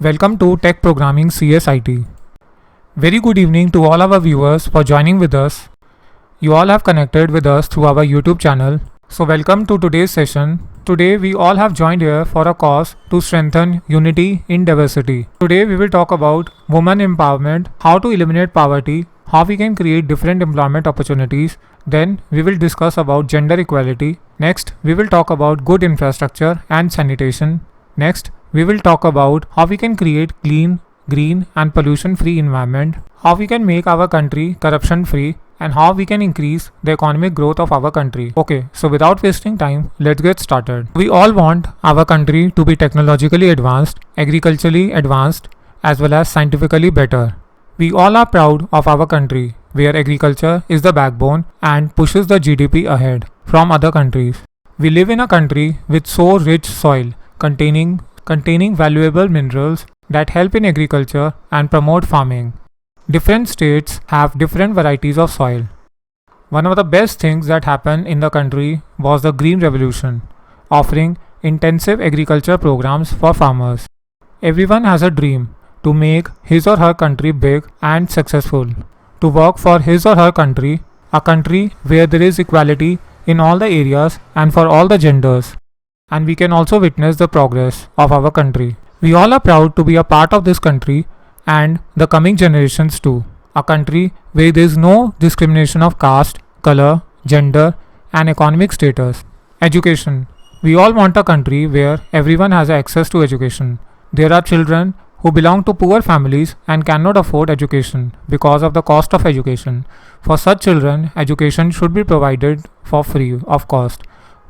Welcome to Tech Programming CSIT. Very good evening to all our viewers for joining with us. You all have connected with us through our YouTube channel. So welcome to today's session. Today we all have joined here for a cause to strengthen unity in diversity. Today we will talk about women empowerment, how to eliminate poverty, how we can create different employment opportunities. Then we will discuss about gender equality. Next we will talk about good infrastructure and sanitation. Next we will talk about how we can create clean, green and pollution free environment, how we can make our country corruption free, and how we can increase the economic growth of our country. Okay, so without wasting time, let's get started. We all want our country to be technologically advanced, agriculturally advanced, as well as scientifically better. We all are proud of our country, where agriculture is the backbone and pushes the GDP ahead from other countries. We live in a country with so rich soil containing valuable minerals that help in agriculture and promote farming. Different states have different varieties of soil. One of the best things that happened in the country was the Green Revolution, offering intensive agriculture programs for farmers. Everyone has a dream to make his or her country big and successful, to work for his or her country, a country where there is equality in all the areas and for all the genders. And we can also witness the progress of our country. We all are proud to be a part of this country and the coming generations too. A country where there is no discrimination of caste, color, gender, and economic status. Education. We all want a country where everyone has access to education. There are children who belong to poor families and cannot afford education because of the cost of education. For such children, education should be provided for free of cost.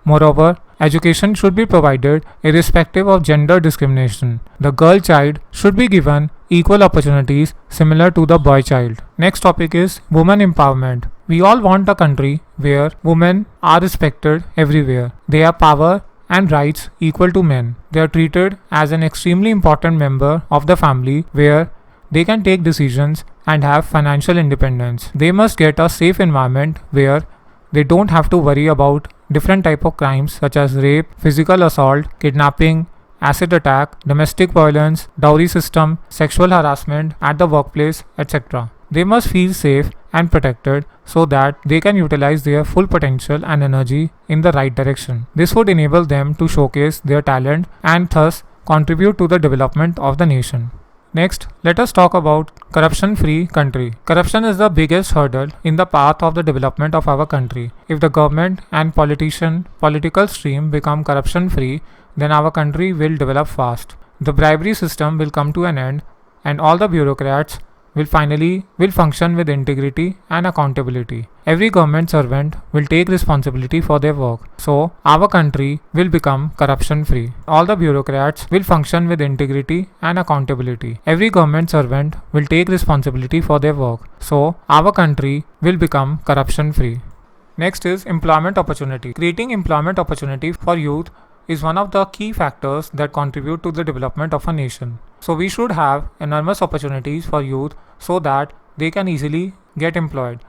Moreover, education should be provided irrespective of gender discrimination. The girl child should be given equal opportunities similar to the boy child. Next topic is women empowerment. We all want a country where women are respected everywhere. They have power and rights equal to men. They are treated as an extremely important member of the family where they can take decisions and have financial independence. They must get a safe environment where they don't have to worry about different type of crimes such as rape, physical assault, kidnapping, acid attack, domestic violence, dowry system, sexual harassment at the workplace, etc. They must feel safe and protected so that they can utilize their full potential and energy in the right direction. This would enable them to showcase their talent and thus contribute to the development of the nation. Next, let us talk about corruption-free country. Corruption is the biggest hurdle in the path of the development of our country. If the government and political stream become corruption-free, then our country will develop fast. The bribery system will come to an end and all the bureaucrats will function with integrity and accountability. Every government servant will take responsibility for their work. So, our country will become corruption free. All the bureaucrats will function with integrity and accountability. Every government servant will take responsibility for their work. So, our country will become corruption free. Next is employment opportunity. Creating employment opportunity for youth is one of the key factors that contribute to the development of a nation. So we should have enormous opportunities for youth so that they can easily get employed.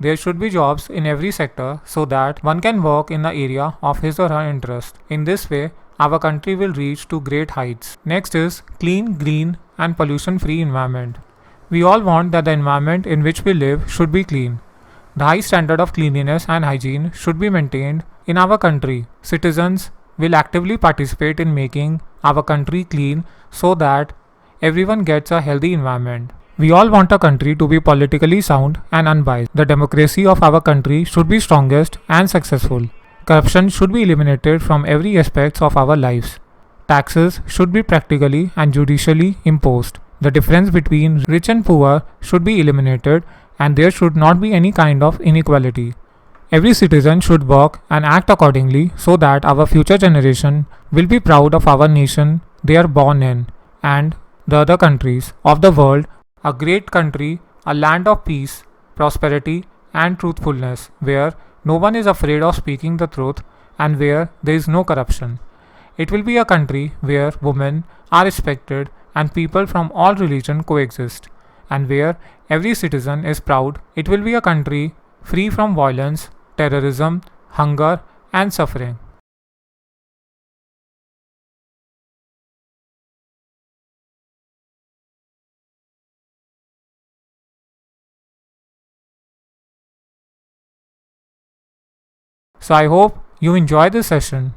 There should be jobs in every sector so that one can work in the area of his or her interest. In this way, our country will reach to great heights. Next is clean, green and pollution-free environment. We all want that the environment in which we live should be clean. The high standard of cleanliness and hygiene should be maintained in our country. Citizens will actively participate in making our country clean so that everyone gets a healthy environment. We all want a country to be politically sound and unbiased. The democracy of our country should be strongest and successful. Corruption should be eliminated from every aspect of our lives. Taxes should be practically and judicially imposed. The difference between rich and poor should be eliminated and there should not be any kind of inequality. Every citizen should work and act accordingly so that our future generation will be proud of our nation they are born in and the other countries of the world, a great country, a land of peace, prosperity and truthfulness where no one is afraid of speaking the truth and where there is no corruption. It will be a country where women are respected and people from all religion coexist and where every citizen is proud. It will be a country free from violence, terrorism, hunger and suffering. So I hope you enjoy this session.